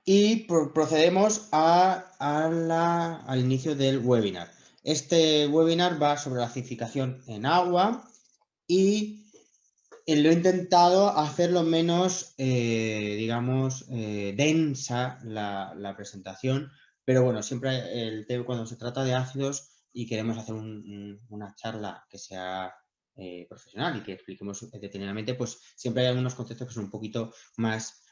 Y procedemos al inicio del webinar. Este webinar va sobre la acidificación en agua y lo he intentado hacer lo menos, digamos, densa la presentación, pero bueno, siempre cuando se trata de ácidos y queremos hacer una charla que sea profesional y que expliquemos detenidamente, pues siempre hay algunos conceptos que son un poquito más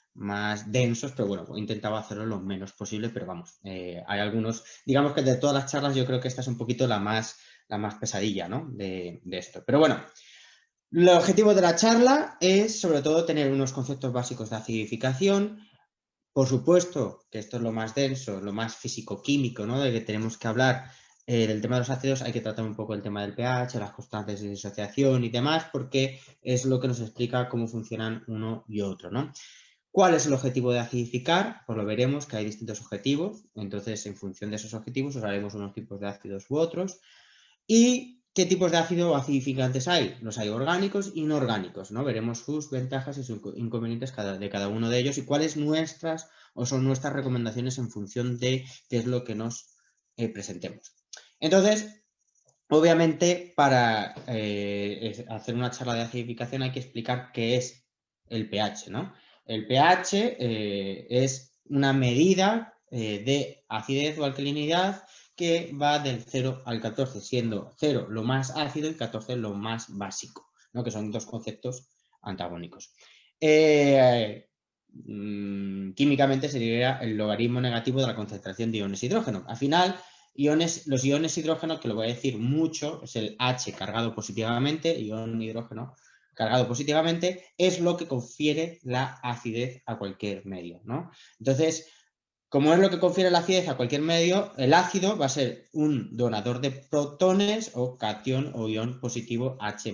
densos, pero bueno, he intentado hacerlo lo menos posible, pero vamos, hay algunos, digamos que de todas las charlas yo creo que esta es un poquito la más pesadilla, ¿no? de esto. Pero bueno, el objetivo de la charla es sobre todo tener unos conceptos básicos de acidificación. Por supuesto que esto es lo más denso, lo más físico-químico, ¿no? De que tenemos que hablar del tema de los ácidos, hay que tratar un poco el tema del pH, las constantes de disociación y demás, porque es lo que nos explica cómo funcionan uno y otro, ¿no? ¿Cuál es el objetivo de acidificar? Pues lo veremos, que hay distintos objetivos, entonces en función de esos objetivos os haremos unos tipos de ácidos u otros. ¿Y qué tipos de ácido acidificantes hay? Los hay orgánicos y inorgánicos, ¿no? Veremos sus ventajas y sus inconvenientes de cada uno de ellos y cuáles son nuestras recomendaciones en función de qué es lo que nos presentemos. Entonces, obviamente, para hacer una charla de acidificación hay que explicar qué es el pH, ¿no? El pH es una medida de acidez o alcalinidad que va del 0 al 14, siendo 0 lo más ácido y 14 lo más básico, ¿no? Que son dos conceptos antagónicos. Químicamente sería el logaritmo negativo de la concentración de iones de hidrógeno. Al final, los iones hidrógeno, que lo voy a decir mucho, es el H cargado positivamente, ion hidrógeno cargado positivamente, es lo que confiere la acidez a cualquier medio, ¿no? Entonces, como es lo que confiere la acidez a cualquier medio, el ácido va a ser un donador de protones o cation o ion positivo H+.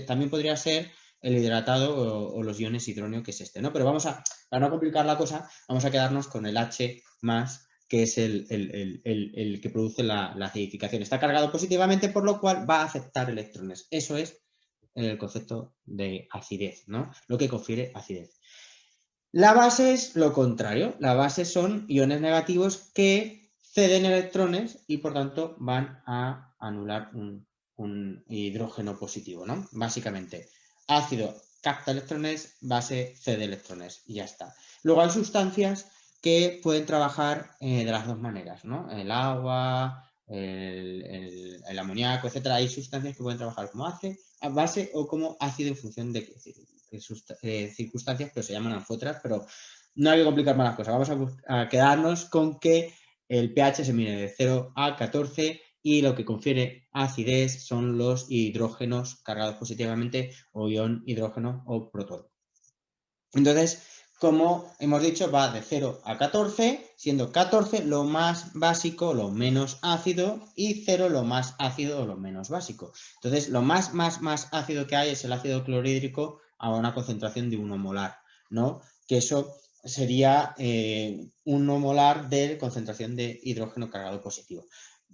También podría ser el hidratado o los iones hidróneo, que es este, ¿no? Pero para no complicar la cosa, vamos a quedarnos con el H+, que es el que produce la acidificación. Está cargado positivamente, por lo cual va a aceptar electrones. Eso es el concepto de acidez, ¿no? Lo que confiere acidez. La base es lo contrario. La base son iones negativos que ceden electrones y por tanto van a anular un hidrógeno positivo, ¿no? Básicamente, ácido capta electrones, base cede electrones y ya está. Luego hay sustancias que pueden trabajar de las dos maneras, ¿no? El agua, el amoníaco, etcétera. Hay sustancias que pueden trabajar como base o como ácido en función de circunstancias, pero se llaman anfotras, pero no hay que complicar más las cosas. Vamos a quedarnos con que el pH se mide de 0 a 14 y lo que confiere acidez son los hidrógenos cargados positivamente o ion hidrógeno o protón. Entonces, como hemos dicho, va de 0 a 14, siendo 14 lo más básico, lo menos ácido, y 0 lo más ácido o lo menos básico. Entonces, lo más ácido que hay es el ácido clorhídrico a una concentración de 1 molar, ¿no? Que eso sería 1 molar de concentración de hidrógeno cargado positivo.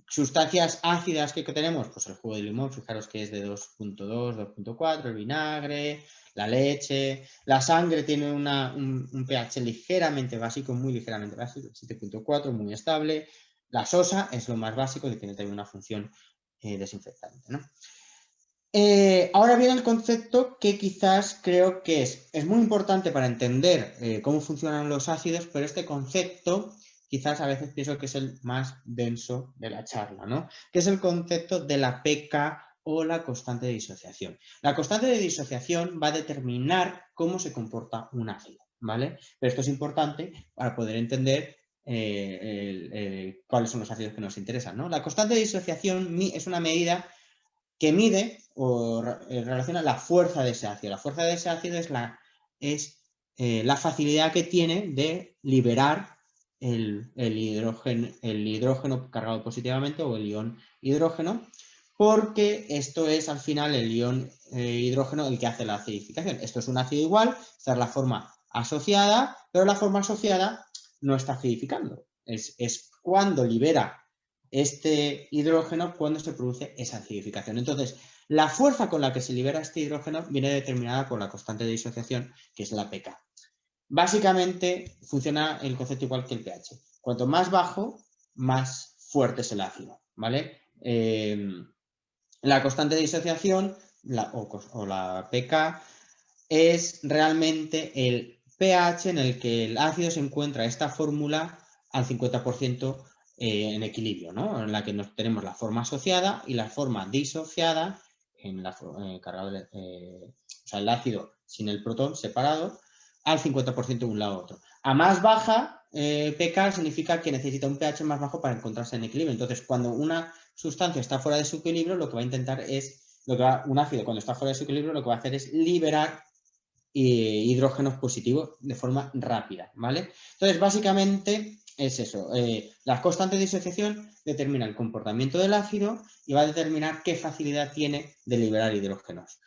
Sustancias ácidas que tenemos, pues el jugo de limón, fijaros que es de 2.2, 2.4, el vinagre, la leche, la sangre tiene un pH ligeramente básico, muy ligeramente básico, 7.4, muy estable. La sosa es lo más básico, que tiene también una función desinfectante, ¿no? Ahora viene el concepto que quizás creo que es muy importante para entender cómo funcionan los ácidos, pero este concepto quizás a veces pienso que es el más denso de la charla, ¿no? Que es el concepto de la pK o la constante de disociación. La constante de disociación va a determinar cómo se comporta un ácido, ¿vale? Pero esto es importante para poder entender cuáles son los ácidos que nos interesan, ¿no? La constante de disociación es una medida que mide o relaciona la fuerza de ese ácido. La fuerza de ese ácido es la facilidad que tiene de liberar el hidrógeno cargado positivamente o el ion hidrógeno, porque esto es al final el ion hidrógeno el que hace la acidificación. Esto es un ácido igual, esta es la forma asociada, pero la forma asociada no está acidificando. Es cuando libera este hidrógeno cuando se produce esa acidificación. Entonces, la fuerza con la que se libera este hidrógeno viene determinada por la constante de disociación, que es la pK. Básicamente funciona el concepto igual que el pH. Cuanto más bajo, más fuerte es el ácido, ¿vale? La constante de disociación, o la pK, es realmente el pH en el que el ácido se encuentra esta fórmula al 50% en equilibrio, ¿no? En la que tenemos la forma asociada y la forma disociada, en la cargado, o sea, el ácido sin el protón separado, al 50% de un lado a otro. A más baja pK significa que necesita un pH más bajo para encontrarse en equilibrio. Entonces, cuando una sustancia está fuera de su equilibrio, lo que va a intentar es, un ácido cuando está fuera de su equilibrio, lo que va a hacer es liberar hidrógenos positivos de forma rápida, ¿vale? Entonces, básicamente es eso. La constante de disociación determina el comportamiento del ácido y va a determinar qué facilidad tiene de liberar hidrógenos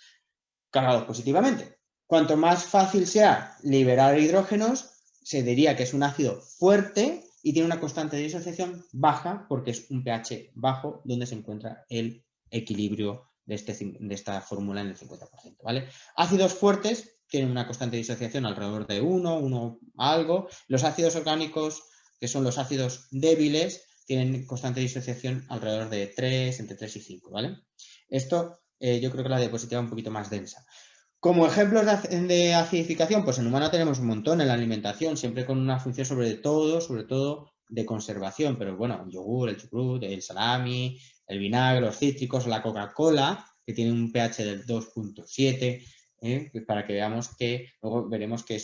cargados positivamente. Cuanto más fácil sea liberar hidrógenos, se diría que es un ácido fuerte y tiene una constante de disociación baja porque es un pH bajo donde se encuentra el equilibrio de esta fórmula en el 50%, ¿vale? Ácidos fuertes tienen una constante de disociación alrededor de 1 algo. Los ácidos orgánicos, que son los ácidos débiles, tienen constante de disociación alrededor de 3, entre 3 y 5, ¿vale? Esto yo creo que la diapositiva es un poquito más densa. Como ejemplos de acidificación, pues en humano tenemos un montón en la alimentación, siempre con una función sobre todo de conservación, pero bueno, el yogur, el chucrut, el salami, el vinagre, los cítricos, la Coca-Cola, que tiene un pH del 2.7, para que veamos que, luego veremos que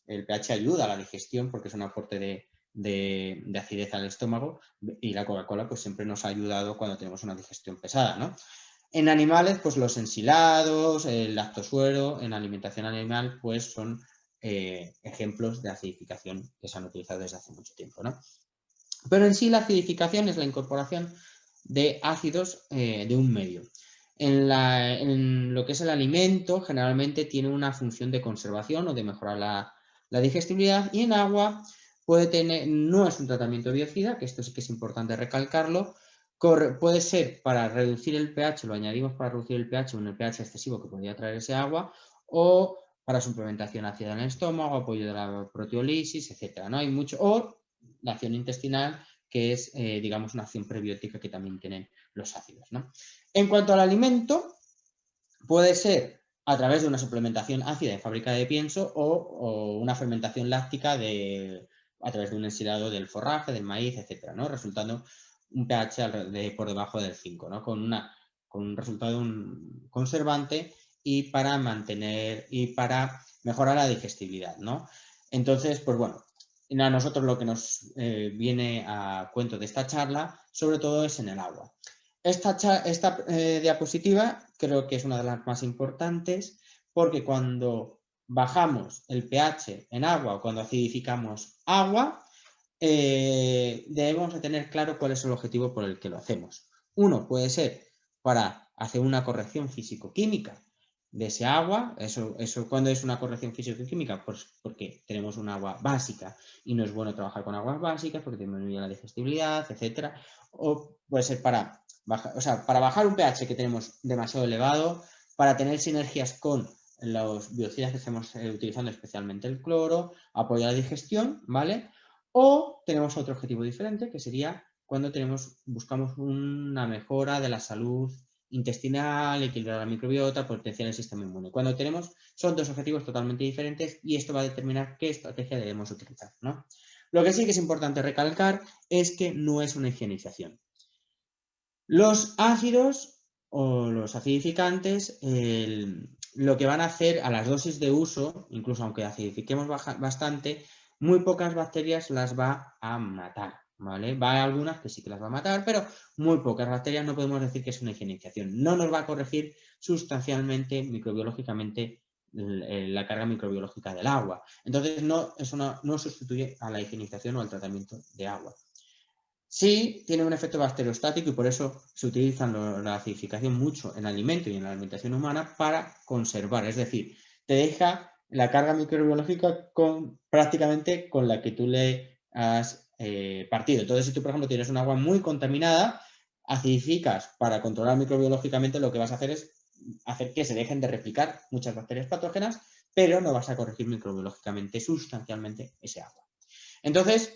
el pH ayuda a la digestión porque es un aporte de acidez al estómago, y la Coca-Cola pues siempre nos ha ayudado cuando tenemos una digestión pesada, ¿no? En animales, pues los ensilados, el lactosuero, en alimentación animal, pues son ejemplos de acidificación que se han utilizado desde hace mucho tiempo, ¿no? Pero en sí la acidificación es la incorporación de ácidos de un medio. En lo que es el alimento, generalmente tiene una función de conservación o de mejorar la digestibilidad, y en agua no es un tratamiento biocida, que esto sí que es importante recalcarlo. Puede ser para reducir el pH, lo añadimos para reducir el pH, un pH excesivo que podría traer ese agua, o para suplementación ácida en el estómago, apoyo de la proteólisis, etcétera, ¿no? Hay mucho, o la acción intestinal, que es, digamos, una acción prebiótica que también tienen los ácidos, ¿no? En cuanto al alimento, puede ser a través de una suplementación ácida en fábrica de pienso o una fermentación láctica a través de un ensilado del forraje, del maíz, etcétera, ¿no? Resultando un pH por debajo del 5, ¿no? Con un resultado de un conservante y para mejorar la digestibilidad, ¿no? Entonces, pues bueno, a nosotros lo que nos viene a cuento de esta charla, sobre todo, es en el agua. Esta diapositiva creo que es una de las más importantes porque cuando bajamos el pH en agua o cuando acidificamos agua, debemos de tener claro cuál es el objetivo por el que lo hacemos. Uno puede ser para hacer una corrección físico-química de ese agua. Eso ¿cuándo es una corrección físico-química? Pues porque tenemos un agua básica y no es bueno trabajar con aguas básicas porque disminuye la digestibilidad, etcétera. O puede ser para bajar un pH que tenemos demasiado elevado, para tener sinergias con los biocidas que estamos utilizando, especialmente el cloro, apoyar la digestión, ¿vale? O tenemos otro objetivo diferente, que sería cuando buscamos una mejora de la salud intestinal, equilibrar la microbiota, potenciar el sistema inmune. Son dos objetivos totalmente diferentes y esto va a determinar qué estrategia debemos utilizar, ¿no? Lo que sí que es importante recalcar es que no es una higienización. Los ácidos o los acidificantes, lo que van a hacer a las dosis de uso, incluso aunque acidifiquemos bastante, muy pocas bacterias las va a matar, ¿vale? Va a algunas que sí que las va a matar, pero muy pocas bacterias. No podemos decir que es una higienización. No nos va a corregir sustancialmente, microbiológicamente, la carga microbiológica del agua. Entonces, no sustituye a la higienización o al tratamiento de agua. Sí, tiene un efecto bacteriostático y por eso se utiliza la acidificación mucho en alimento y en la alimentación humana para conservar. Es decir, te deja la carga microbiológica prácticamente con la que tú le has partido. Entonces, si tú, por ejemplo, tienes un agua muy contaminada, acidificas para controlar microbiológicamente, lo que vas a hacer es hacer que se dejen de replicar muchas bacterias patógenas pero no vas a corregir microbiológicamente sustancialmente ese agua. Entonces,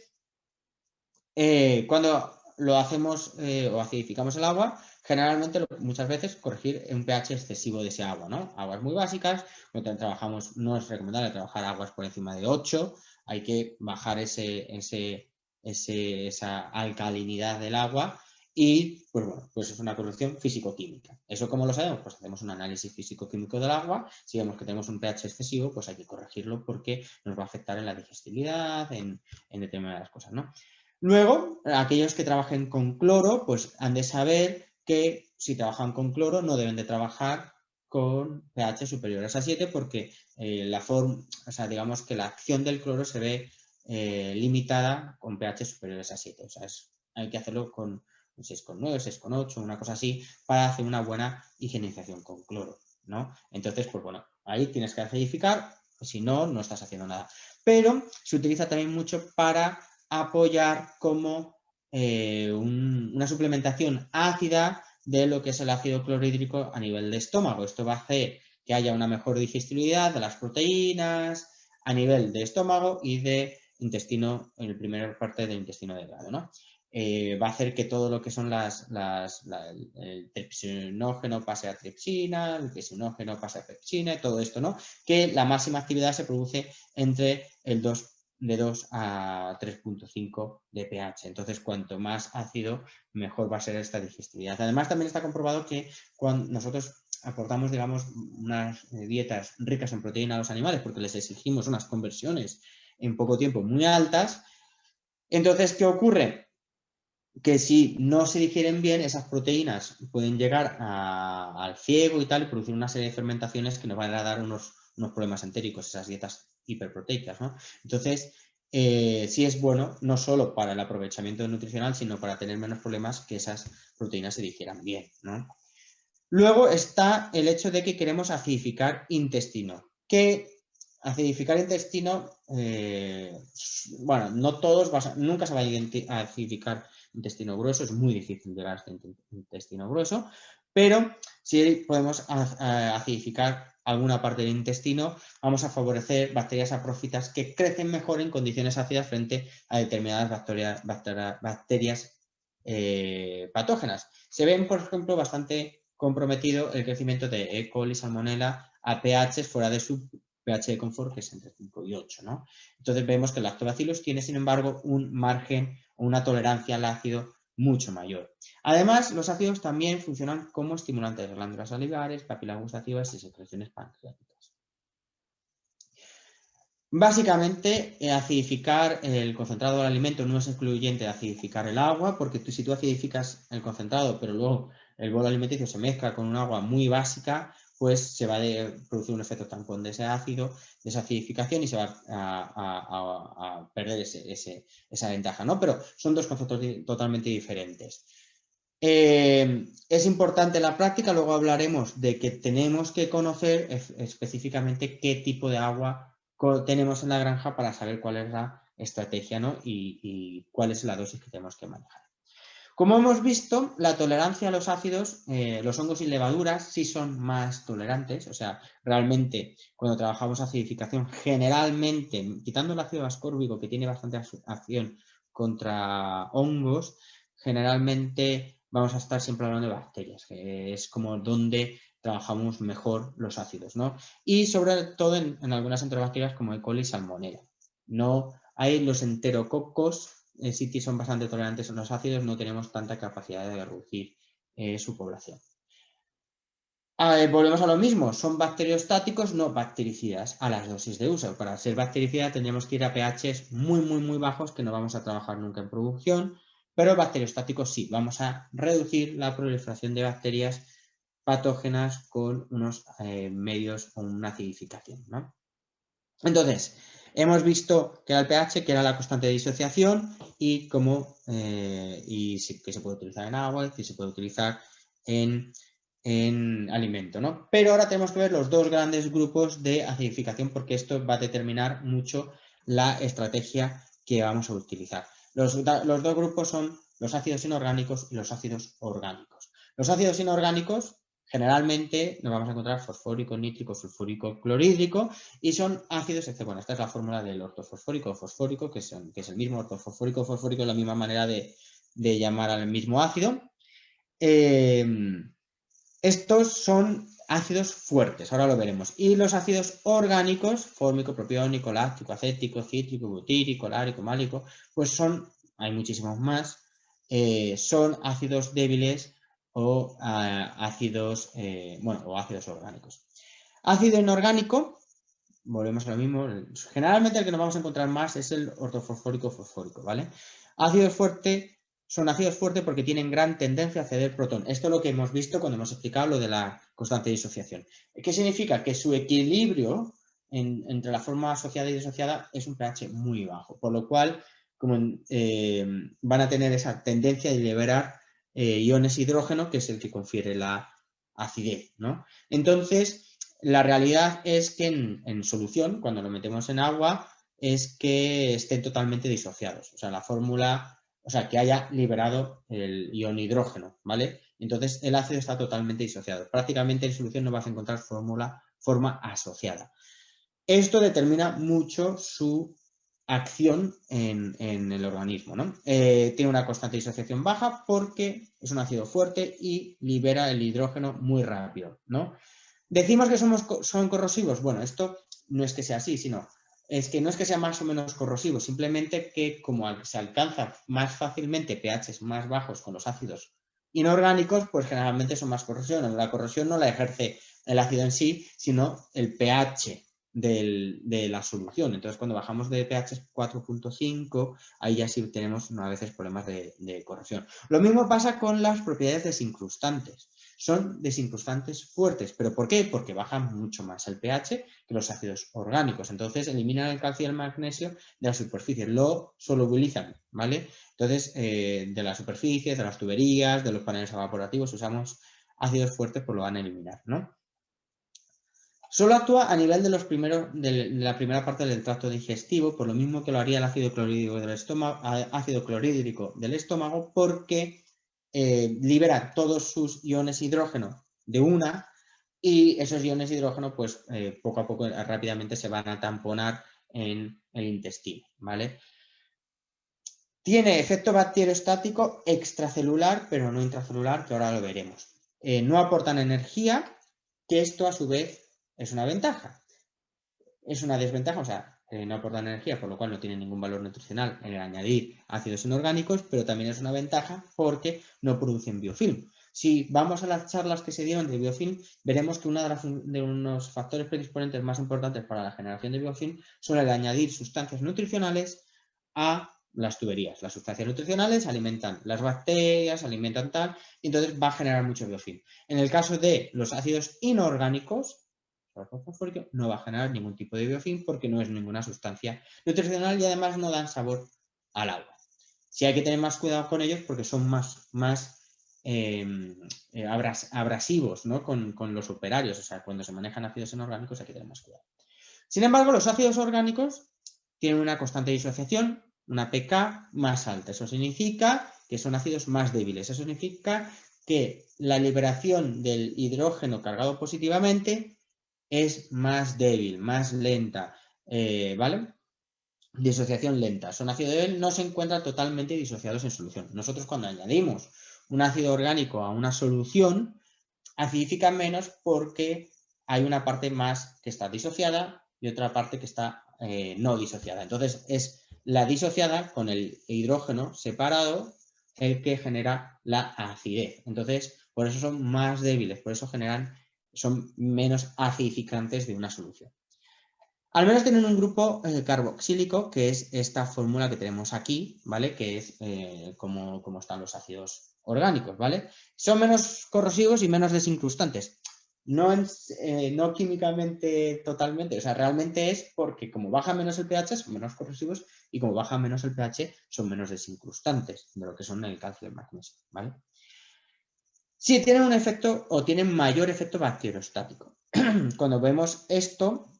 cuando lo hacemos o acidificamos el agua, generalmente muchas veces corregir un pH excesivo de ese agua, ¿no? Aguas muy básicas, cuando trabajamos, no es recomendable trabajar aguas por encima de 8, hay que bajar esa alcalinidad del agua y, pues bueno, pues es una corrección físico-química. ¿Eso cómo lo sabemos? Pues hacemos un análisis físico-químico del agua, si vemos que tenemos un pH excesivo, pues hay que corregirlo porque nos va a afectar en la digestibilidad, en determinadas cosas, ¿no? Luego, aquellos que trabajen con cloro, pues han de saber que si trabajan con cloro no deben de trabajar con pH superiores a 7 porque digamos que la acción del cloro se ve limitada con pH superiores a 7. O sea, hay que hacerlo con 6,9, 6,8, una cosa así, para hacer una buena higienización con cloro, ¿no? Entonces, pues bueno, ahí tienes que acidificar, si no, no estás haciendo nada. Pero se utiliza también mucho para apoyar como una suplementación ácida de lo que es el ácido clorhídrico a nivel de estómago. Esto va a hacer que haya una mejor digestibilidad de las proteínas a nivel de estómago y de intestino, en la primera parte del intestino delgado, ¿no? Va a hacer que todo lo que son el tripsinógeno pase a tripsina, el tripsinógeno pase a pepsina y todo esto, ¿no? Que la máxima actividad se produce entre de 2 a 3,5 de pH. Entonces, cuanto más ácido, mejor va a ser esta digestibilidad. Además, también está comprobado que cuando nosotros aportamos, digamos, unas dietas ricas en proteína a los animales, porque les exigimos unas conversiones en poco tiempo muy altas, entonces, ¿qué ocurre? Que si no se digieren bien, esas proteínas pueden llegar al ciego y tal, y producir una serie de fermentaciones que nos van a dar unos problemas entéricos, esas dietas hiperproteicas, ¿no? Entonces, sí es bueno, no solo para el aprovechamiento nutricional, sino para tener menos problemas que esas proteínas se digieran bien, ¿no? Luego está el hecho de que queremos acidificar intestino. Que acidificar intestino, bueno, no todos, nunca se va a acidificar intestino grueso, es muy difícil llegar a este intestino grueso, pero si podemos acidificar alguna parte del intestino, vamos a favorecer bacterias saprófitas que crecen mejor en condiciones ácidas frente a determinadas bacterias patógenas. Se ven, por ejemplo, bastante comprometido el crecimiento de E. coli, Salmonella a pH fuera de su pH de confort, que es entre 5 y 8, ¿no? Entonces vemos que el lactobacillus tiene, sin embargo, un margen o una tolerancia al ácido mucho mayor. Además, los ácidos también funcionan como estimulantes de glándulas salivares, papilas gustativas y secreciones pancreáticas. Básicamente, acidificar el concentrado del alimento no es excluyente de acidificar el agua, porque si tú acidificas el concentrado, pero luego el bolo alimenticio se mezcla con un agua muy básica, pues se va a producir un efecto tampón de ese ácido, de esa acidificación, y se va a perder esa ventaja, ¿no? Pero son dos conceptos totalmente diferentes. Es importante la práctica, luego hablaremos de que tenemos que conocer específicamente qué tipo de agua tenemos en la granja para saber cuál es la estrategia, ¿no? y cuál es la dosis que tenemos que manejar. Como hemos visto, la tolerancia a los ácidos, los hongos y levaduras sí son más tolerantes, o sea, realmente cuando trabajamos acidificación, generalmente, quitando el ácido ascórbico que tiene bastante acción contra hongos, generalmente vamos a estar siempre hablando de bacterias, que es como donde trabajamos mejor los ácidos, ¿no? Y sobre todo en algunas enterobacterias como E. coli y Salmonella. No hay los enterococos, sí son bastante tolerantes a los ácidos, no tenemos tanta capacidad de reducir su población. Volvemos a lo mismo, son bacteriostáticos, no bactericidas, a las dosis de uso. Para ser bactericida tendríamos que ir a pHs muy, muy, muy bajos que no vamos a trabajar nunca en producción, pero bacteriostáticos sí, vamos a reducir la proliferación de bacterias patógenas con unos medios o una acidificación, ¿no? Entonces, hemos visto que era el pH, que era la constante de disociación y que se puede utilizar en agua, que se puede utilizar en alimento, ¿no? Pero ahora tenemos que ver los dos grandes grupos de acidificación porque esto va a determinar mucho la estrategia que vamos a utilizar. Los dos grupos son los ácidos inorgánicos y los ácidos orgánicos. Los ácidos inorgánicos Generalmente nos vamos a encontrar fosfórico, nítrico, sulfúrico, clorhídrico y son ácidos, bueno, esta es la fórmula del ortofosfórico o fosfórico, que es el mismo ortofosfórico, fosfórico es la misma manera de llamar al mismo ácido. Estos son ácidos fuertes, ahora lo veremos. Y los ácidos orgánicos, fórmico, propiónico, láctico, acético, cítrico, butírico, lárico, málico, pues hay muchísimos más, son ácidos débiles o ácidos orgánicos. Ácido inorgánico, volvemos a lo mismo, generalmente el que nos vamos a encontrar más es el ortofosfórico fosfórico, ¿vale? Ácidos fuertes son ácidos fuertes porque tienen gran tendencia a ceder protón. Esto es lo que hemos visto cuando hemos explicado lo de la constante de disociación. ¿Qué significa? Que su equilibrio entre la forma asociada y disociada es un pH muy bajo, por lo cual van a tener esa tendencia de liberar iones hidrógeno, que es el que confiere la acidez, ¿no? Entonces, la realidad es que en solución, cuando lo metemos en agua, es que estén totalmente disociados. O sea, la fórmula... O sea, que haya liberado el ion hidrógeno, ¿vale? Entonces, el ácido está totalmente disociado. Prácticamente en solución no vas a encontrar forma asociada. Esto determina mucho su acción en el organismo, ¿no? Tiene una constante de disociación baja porque es un ácido fuerte y libera el hidrógeno muy rápido, ¿no? Decimos que son corrosivos. Bueno, esto no es que sea así, sino es que no es que sea más o menos corrosivo, simplemente que como se alcanza más fácilmente pHs más bajos con los ácidos inorgánicos, pues generalmente son más corrosión. La corrosión no la ejerce el ácido en sí, sino el pH de la solución. Entonces, cuando bajamos de pH 4.5, ahí ya sí tenemos a veces problemas de corrosión. Lo mismo pasa con las propiedades desincrustantes. Son desincrustantes fuertes. ¿Pero por qué? Porque bajan mucho más el pH que los ácidos orgánicos. Entonces, eliminan el calcio y el magnesio de la superficie, lo solubilizan, ¿vale? Entonces, de las superficies, de las tuberías, de los paneles evaporativos, usamos ácidos fuertes, pues lo van a eliminar, ¿no? Solo actúa a nivel de la primera parte del tracto digestivo, por lo mismo que lo haría el ácido clorhídrico del estómago, porque libera todos sus iones hidrógeno de una y esos iones hidrógeno, pues poco a poco, rápidamente se van a tamponar en el intestino, ¿vale? Tiene efecto bacteriostático extracelular, pero no intracelular, que ahora lo veremos. No aportan energía, que esto a su vez es una ventaja. Es una desventaja, o sea, no aportan energía, por lo cual no tiene ningún valor nutricional en el añadir ácidos inorgánicos, pero también es una ventaja porque no producen biofilm. Si vamos a las charlas que se dieron de biofilm, veremos que uno de unos factores predisponentes más importantes para la generación de biofilm son el añadir sustancias nutricionales a las tuberías. Las sustancias nutricionales alimentan las bacterias, alimentan tal, y entonces va a generar mucho biofilm. En el caso de los ácidos inorgánicos, no va a generar ningún tipo de biofilm porque no es ninguna sustancia nutricional y además no dan sabor al agua. Sí hay que tener más cuidado con ellos porque son más abrasivos, ¿no? con los operarios. O sea, cuando se manejan ácidos inorgánicos hay que tener más cuidado. Sin embargo, los ácidos orgánicos tienen una constante de disociación, una pK más alta. Eso significa que son ácidos más débiles. Eso significa que la liberación del hidrógeno cargado positivamente es más débil, más lenta, ¿vale? Disociación lenta. Son ácido débil, no se encuentran totalmente disociados en solución. Nosotros cuando añadimos un ácido orgánico a una solución, acidifica menos porque hay una parte más que está disociada y otra parte que está no disociada. Entonces es la disociada con el hidrógeno separado el que genera la acidez. Entonces, por eso son más débiles, por eso son menos acidificantes de una solución. Al menos tienen un grupo carboxílico, que es esta fórmula que tenemos aquí, ¿vale? Que es como están los ácidos orgánicos, ¿vale? Son menos corrosivos y menos desincrustantes. No químicamente totalmente, o sea, realmente es porque como baja menos el pH son menos corrosivos y como baja menos el pH son menos desincrustantes de lo que son el calcio y el magnesio, ¿vale? Sí, tienen un efecto o tienen mayor efecto bacteriostático. Cuando vemos esto,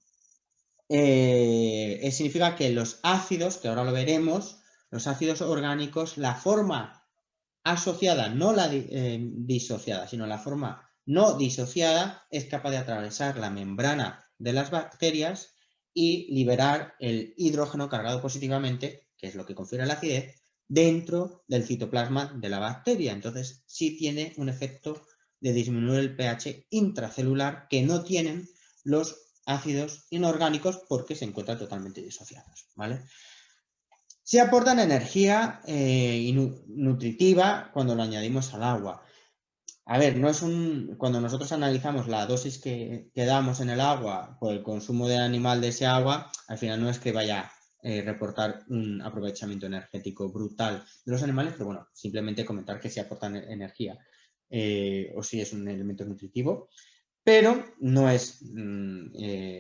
significa que los ácidos, que ahora lo veremos, los ácidos orgánicos, la forma asociada, no la disociada, sino la forma no disociada es capaz de atravesar la membrana de las bacterias y liberar el hidrógeno cargado positivamente, que es lo que confiere la acidez, dentro del citoplasma de la bacteria. Entonces, sí tiene un efecto de disminuir el pH intracelular que no tienen los ácidos inorgánicos porque se encuentran totalmente disociados, ¿vale? Se aportan energía nutritiva cuando lo añadimos al agua. A ver, no es cuando nosotros analizamos la dosis que damos en el agua por el consumo del animal de ese agua, al final no es que vaya a reportar un aprovechamiento energético brutal de los animales, pero bueno, simplemente comentar que sí aportan energía o si es un elemento nutritivo, pero no es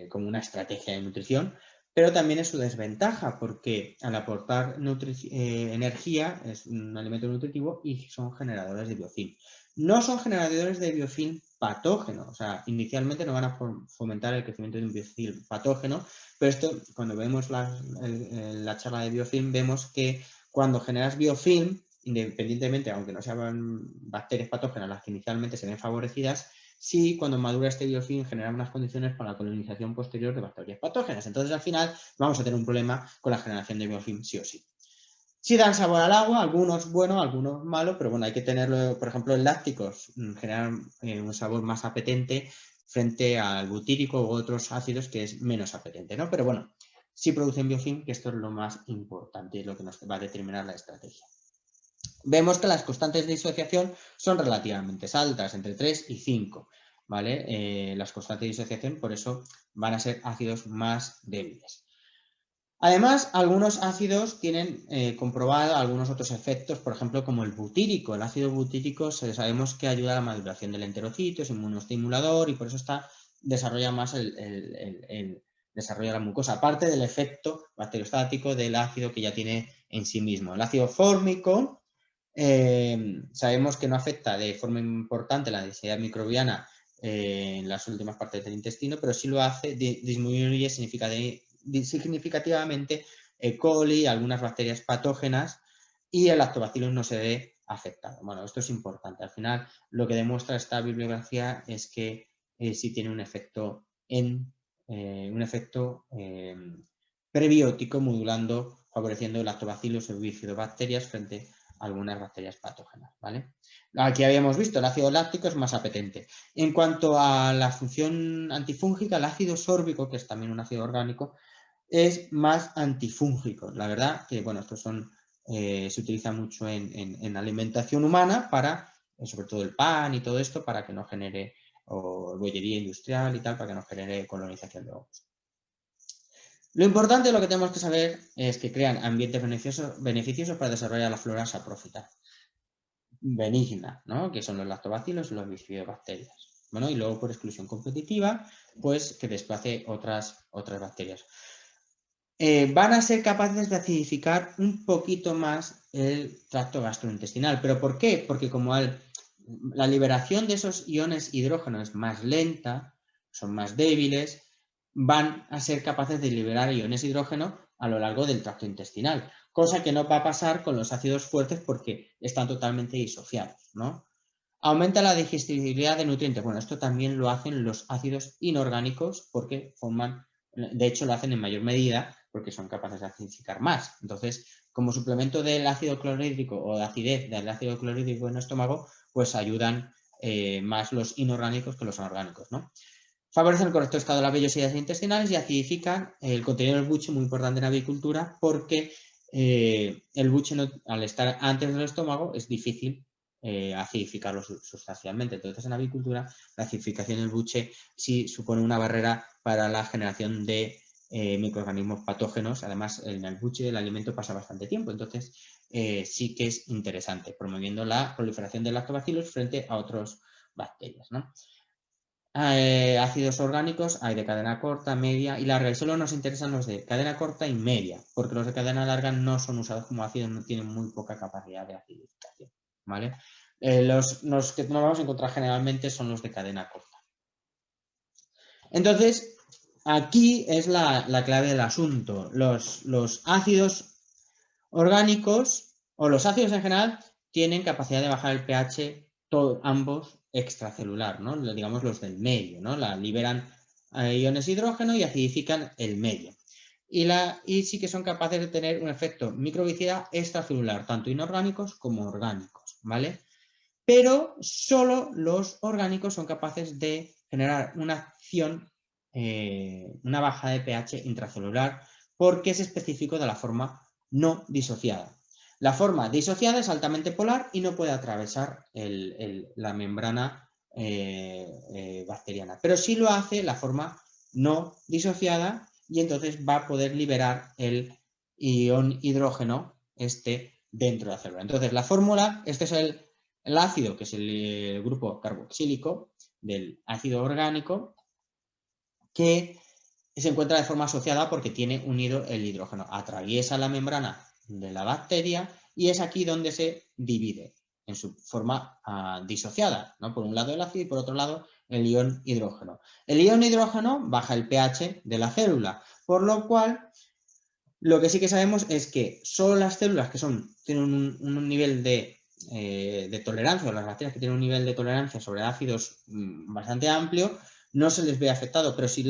como una estrategia de nutrición, pero también es su desventaja porque al aportar energía es un alimento nutritivo y son generadores de biofilm. No son generadores de biofilm patógeno, o sea, inicialmente no van a fomentar el crecimiento de un biofilm patógeno, pero esto, cuando vemos la charla de biofilm, vemos que cuando generas biofilm, independientemente, aunque no sean bacterias patógenas las que inicialmente se ven favorecidas, sí, cuando madura este biofilm genera unas condiciones para la colonización posterior de bacterias patógenas. Entonces, al final, vamos a tener un problema con la generación de biofilm sí o sí. Sí dan sabor al agua, algunos buenos, algunos malos, pero bueno, hay que tenerlo, por ejemplo, en lácticos generan un sabor más apetente frente al butírico u otros ácidos que es menos apetente, ¿no? Pero bueno, sí producen biofilm, que esto es lo más importante y lo que nos va a determinar la estrategia. Vemos que las constantes de disociación son relativamente altas, entre 3 y 5, ¿vale? Las constantes de disociación, por eso, van a ser ácidos más débiles. Además, algunos ácidos tienen comprobado algunos otros efectos, por ejemplo, como el butírico. El ácido butírico sabemos que ayuda a la maduración del enterocito, es inmunoestimulador y por eso desarrolla más desarrolla la mucosa, aparte del efecto bacteriostático del ácido que ya tiene en sí mismo. El ácido fórmico sabemos que no afecta de forma importante la densidad microbiana en las últimas partes del intestino, pero sí lo hace, disminuye significativamente E. coli, algunas bacterias patógenas y el lactobacillus no se ve afectado. Bueno, esto es importante. Al final, lo que demuestra esta bibliografía es que sí tiene un efecto prebiótico modulando, favoreciendo el lactobacillus o bifidobacterias frente a algunas bacterias patógenas, ¿vale? Aquí habíamos visto, el ácido láctico es más apetente. En cuanto a la función antifúngica, el ácido sórbico, que es también un ácido orgánico, es más antifúngico. La verdad que, bueno, estos se utiliza mucho en alimentación humana para, sobre todo el pan y todo esto, para que no genere, o bollería industrial y tal, para que no genere colonización de hongos. Lo importante, lo que tenemos que saber es que crean ambientes beneficiosos para desarrollar la flora saprófita benigna, ¿no? Que son los lactobacilos y los bifidobacterias. Bueno, y luego por exclusión competitiva, pues que desplace otras bacterias. Van a ser capaces de acidificar un poquito más el tracto gastrointestinal. ¿Pero por qué? Porque como la liberación de esos iones hidrógeno es más lenta, son más débiles, van a ser capaces de liberar iones hidrógeno a lo largo del tracto intestinal, cosa que no va a pasar con los ácidos fuertes porque están totalmente disociados, ¿no? Aumenta la digestibilidad de nutrientes. Bueno, esto también lo hacen los ácidos inorgánicos porque de hecho lo hacen en mayor medida porque son capaces de acidificar más. Entonces, como suplemento del ácido clorhídrico o de acidez del ácido clorhídrico en el estómago, pues ayudan más los inorgánicos que los orgánicos, ¿no? Favorecen el correcto estado de las vellosidades intestinales y acidifican el contenido del buche, muy importante en avicultura, porque el buche, al estar antes del estómago, es difícil acidificarlo sustancialmente. Entonces, en avicultura, la acidificación del buche sí supone una barrera para la generación de microorganismos patógenos. Además, en el buche el alimento pasa bastante tiempo, entonces sí que es interesante, promoviendo la proliferación de lactobacillus frente a otras bacterias, ¿no? Ácidos orgánicos hay de cadena corta, media y larga. Y solo nos interesan los de cadena corta y media, porque los de cadena larga no son usados como ácidos, no tienen muy poca capacidad de acidificación, ¿vale? Los que nos vamos a encontrar generalmente son los de cadena corta. Entonces, aquí es la clave del asunto. Los ácidos orgánicos o los ácidos en general tienen capacidad de bajar el pH ambos extracelular, ¿no? Digamos los del medio, ¿no? Liberan iones hidrógeno y acidifican el medio. Y sí que son capaces de tener un efecto microbicida extracelular, tanto inorgánicos como orgánicos, ¿vale? Pero solo los orgánicos son capaces de generar una acción, una baja de pH intracelular, porque es específico de la forma no disociada. La forma disociada es altamente polar y no puede atravesar la membrana bacteriana, pero sí lo hace la forma no disociada y entonces va a poder liberar el ion hidrógeno dentro de la célula. Entonces la fórmula, este es el ácido, que es el grupo carboxílico del ácido orgánico, que se encuentra de forma asociada porque tiene unido el hidrógeno. Atraviesa la membrana de la bacteria y es aquí donde se divide en su forma disociada, ¿no? Por un lado el ácido y por otro lado el ion hidrógeno. El ion hidrógeno baja el pH de la célula, por lo cual lo que sí que sabemos es que solo las células que tienen un nivel de tolerancia, o las bacterias que tienen un nivel de tolerancia sobre ácidos bastante amplio, no se les ve afectado, pero si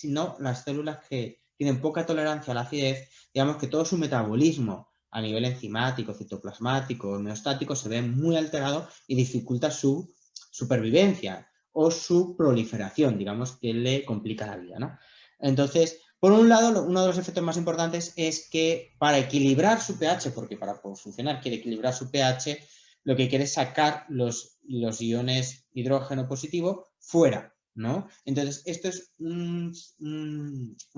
no, las células que tienen poca tolerancia a la acidez, digamos que todo su metabolismo a nivel enzimático, citoplasmático, homeostático se ve muy alterado y dificulta su supervivencia o su proliferación, digamos que le complica la vida, ¿no? Entonces, por un lado, uno de los efectos más importantes es que para equilibrar su pH, porque para poder funcionar quiere equilibrar su pH, lo que quiere es sacar los iones hidrógeno positivo fuera, ¿no? Entonces, esto es un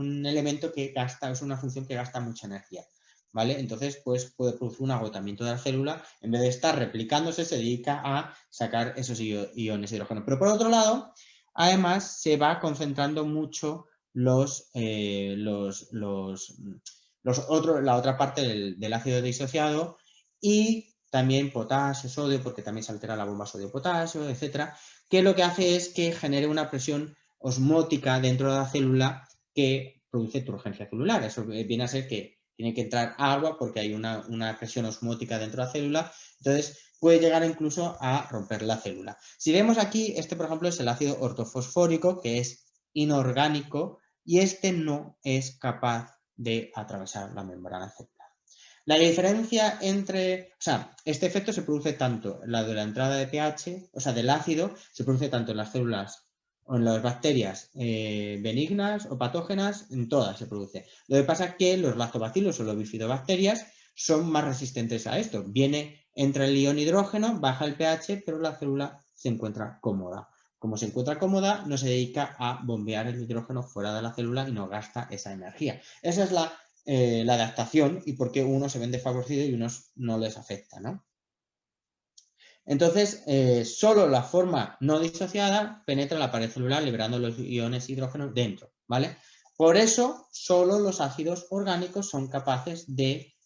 elemento que gasta, es una función que gasta mucha energía, ¿vale? Entonces, pues puede producir un agotamiento de la célula, en vez de estar replicándose, se dedica a sacar esos iones hidrógeno. Pero por otro lado, además, se va concentrando mucho la otra parte del ácido disociado y también potasio, sodio, porque también se altera la bomba sodio-potasio, etcétera, que lo que hace es que genere una presión osmótica dentro de la célula que produce turgencia celular. Eso viene a ser que tiene que entrar agua porque hay una presión osmótica dentro de la célula, entonces puede llegar incluso a romper la célula. Si vemos aquí, por ejemplo es el ácido ortofosfórico, que es inorgánico, y no es capaz de atravesar la membrana celular. La diferencia este efecto se produce tanto, la de la entrada de pH, o sea, del ácido, se produce tanto en las células o en las bacterias benignas o patógenas, en todas se produce. Lo que pasa es que los lactobacilos o los bifidobacterias son más resistentes a esto. Entra el ion hidrógeno, baja el pH, pero la célula se encuentra cómoda. Como se encuentra cómoda, no se dedica a bombear el hidrógeno fuera de la célula y no gasta esa energía. Esa es la adaptación y por qué unos se ven desfavorecidos y unos no les afecta, ¿no? Entonces, solo la forma no disociada penetra la pared celular liberando los iones hidrógeno dentro, ¿vale? Por eso, solo los ácidos orgánicos son capaces de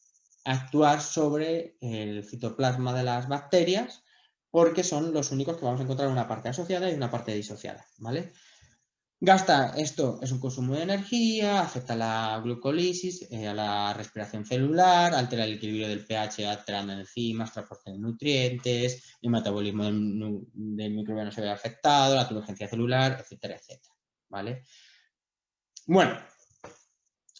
actuar sobre el citoplasma de las bacterias porque son los únicos que vamos a encontrar una parte asociada y una parte disociada, ¿vale? Esto es un consumo de energía, afecta a la glucólisis, a la respiración celular, altera el equilibrio del pH alterando enzimas, transporte de nutrientes, el metabolismo del microbiano se ve afectado, la turgencia celular, etcétera, etcétera, ¿vale? Bueno,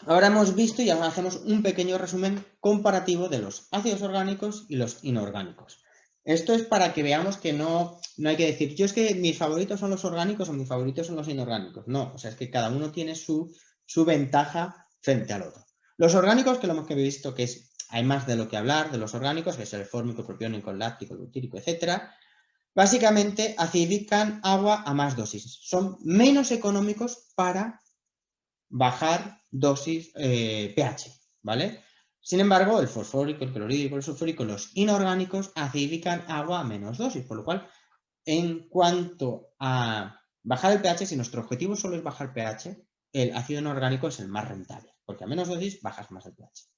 ahora hemos visto y ahora hacemos un pequeño resumen comparativo de los ácidos orgánicos y los inorgánicos. Esto es para que veamos que no hay que decir, yo es que mis favoritos son los orgánicos o mis favoritos son los inorgánicos. No, o sea, es que cada uno tiene su ventaja frente al otro. Los orgánicos, que lo hemos visto que hay más de lo que hablar de los orgánicos, que es el fórmico, propiónico, el láctico, el butírico, etcétera. Básicamente acidifican agua a más dosis. Son menos económicos para bajar dosis pH, ¿vale? Sin embargo, el fosfórico, el clorhídrico, el sulfúrico, los inorgánicos acidifican agua a menos dosis, por lo cual, en cuanto a bajar el pH, si nuestro objetivo solo es bajar pH, el ácido inorgánico es el más rentable, porque a menos dosis bajas más el pH.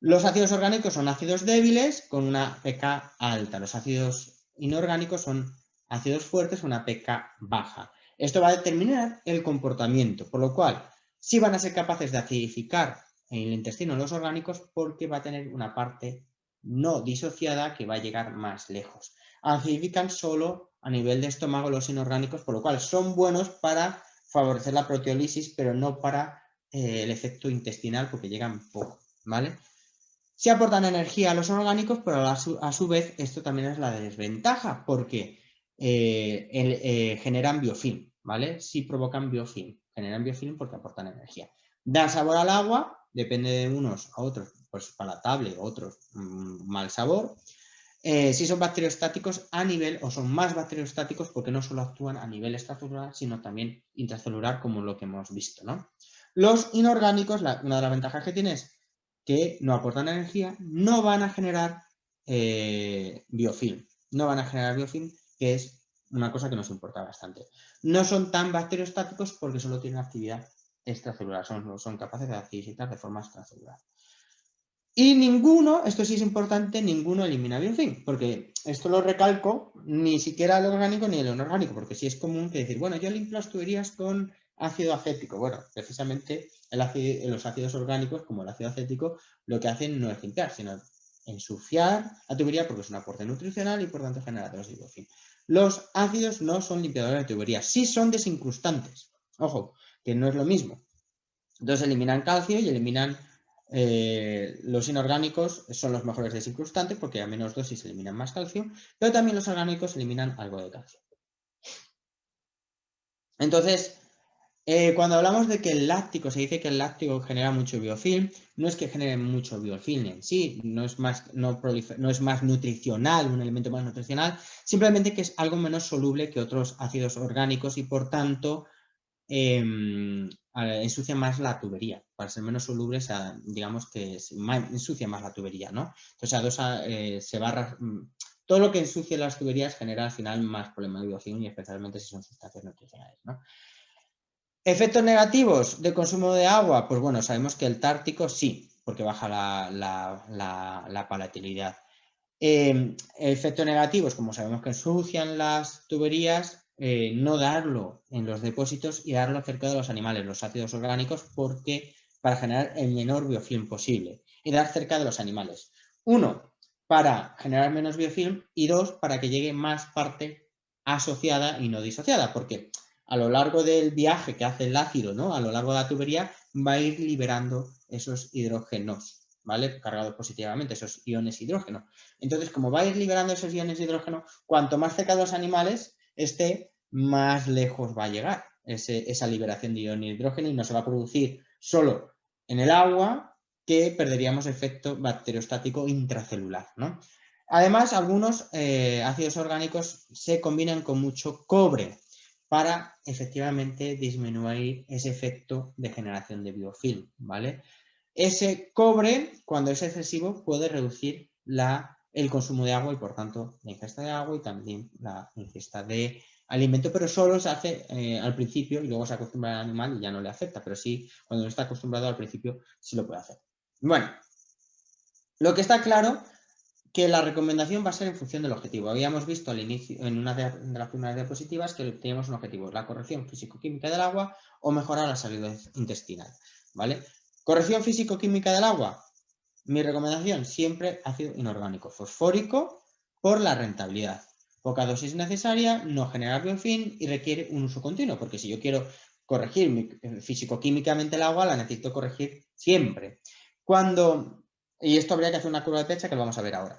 Los ácidos orgánicos son ácidos débiles con una pK alta. Los ácidos inorgánicos son ácidos fuertes con una pK baja. Esto va a determinar el comportamiento, por lo cual sí van a ser capaces de acidificar en el intestino los orgánicos porque va a tener una parte no disociada que va a llegar más lejos. acidifican solo a nivel de estómago los inorgánicos, por lo cual son buenos para favorecer la proteólisis, pero no para el efecto intestinal, porque llegan poco, ¿vale? Sí aportan energía a los orgánicos, pero a su vez esto también es la desventaja, porque generan biofilm, ¿vale? Sí provocan biofilm, generan biofilm porque aportan energía. Dan sabor al agua, depende de unos a otros, pues palatable, otros mal sabor. Si son bacteriostáticos a nivel, o son más bacteriostáticos porque no solo actúan a nivel extracelular, sino también intracelular, como lo que hemos visto, ¿no? Los inorgánicos, una de las ventajas que tiene es que no aportan energía, no van a generar biofilm. No van a generar biofilm, que es una cosa que nos importa bastante. No son tan bacteriostáticos porque solo tienen actividad extracelular, son capaces de acidificar de forma extracelular. Y ninguno, esto sí es importante, ninguno elimina biofilm, porque esto lo recalco, ni siquiera el orgánico ni el inorgánico, porque sí es común que decir, bueno, yo limpio las tuberías con ácido acético. Bueno, precisamente los ácidos orgánicos, como el ácido acético, lo que hacen no es limpiar, sino ensuciar la tubería porque es un aporte nutricional y por tanto generadores de biofilm. Los ácidos no son limpiadores de tuberías, sí son desincrustantes. Ojo, que no es lo mismo. Entonces eliminan calcio y eliminan los inorgánicos, son los mejores desincrustantes porque a menos dosis eliminan más calcio, pero también los orgánicos eliminan algo de calcio. Entonces, cuando hablamos de que el láctico, se dice que el láctico genera mucho biofilm, no es que genere mucho biofilm en sí, no es más nutricional, un elemento más nutricional, simplemente que es algo menos soluble que otros ácidos orgánicos y por tanto ensucia más la tubería. Para ser menos soluble, digamos que ensucia más la tubería, ¿no? Entonces, todo lo que ensucie las tuberías genera al final más problemas de biofilm y especialmente si son sustancias nutricionales, ¿no? Efectos negativos de consumo de agua, pues bueno, sabemos que el tártico sí, porque baja la palatabilidad. Efectos negativos, como sabemos que ensucian las tuberías, no darlo en los depósitos y darlo cerca de los animales, los ácidos orgánicos, porque para generar el menor biofilm posible y dar cerca de los animales. Uno, para generar menos biofilm y dos, para que llegue más parte asociada y no disociada, porque a lo largo del viaje que hace el ácido, ¿no? A lo largo de la tubería va a ir liberando esos hidrógenos, ¿vale? Cargados positivamente, esos iones hidrógeno. Entonces, como va a ir liberando esos iones de hidrógeno, cuanto más cerca de los animales esté, más lejos va a llegar esa liberación de iones de hidrógeno y no se va a producir solo en el agua, que perderíamos efecto bacteriostático intracelular, ¿no? Además, algunos ácidos orgánicos se combinan con mucho cobre para efectivamente disminuir ese efecto de generación de biofilm, ¿vale? Ese cobre, cuando es excesivo, puede reducir el consumo de agua y, por tanto, la ingesta de agua y también la ingesta de alimento, pero solo se hace al principio y luego se acostumbra al animal y ya no le afecta, pero sí, cuando no está acostumbrado al principio, sí lo puede hacer. Bueno, lo que está claro que la recomendación va a ser en función del objetivo. Habíamos visto al inicio, en una de las primeras diapositivas, que teníamos un objetivo, la corrección físico-química del agua o mejorar la salud intestinal, ¿vale? Corrección físico-química del agua. Mi recomendación, siempre ácido inorgánico fosfórico por la rentabilidad. Poca dosis necesaria, no genera biofilm y requiere un uso continuo, porque si yo quiero corregir físico-químicamente el agua, la necesito corregir siempre. Y esto habría que hacer una curva de Pecha que lo vamos a ver ahora.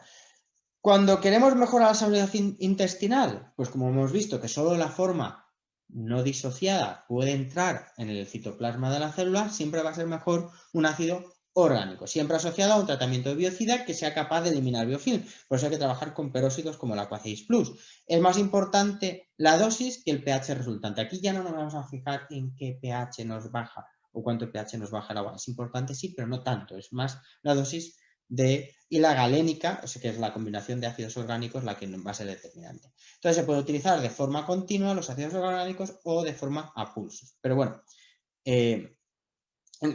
Cuando queremos mejorar la salud intestinal, pues como hemos visto que solo la forma no disociada puede entrar en el citoplasma de la célula, siempre va a ser mejor un ácido orgánico, siempre asociado a un tratamiento de biocida que sea capaz de eliminar biofilm. Por eso hay que trabajar con peróxidos como el Aquaceis Plus. Es más importante la dosis que el pH resultante. Aquí ya no nos vamos a fijar en qué pH nos baja o cuánto pH nos baja el agua. Es importante, sí, pero no tanto. Es más la dosis y la galénica, o sea, que es la combinación de ácidos orgánicos, la que va a ser determinante. Entonces se puede utilizar de forma continua los ácidos orgánicos o de forma a pulsos. Pero bueno,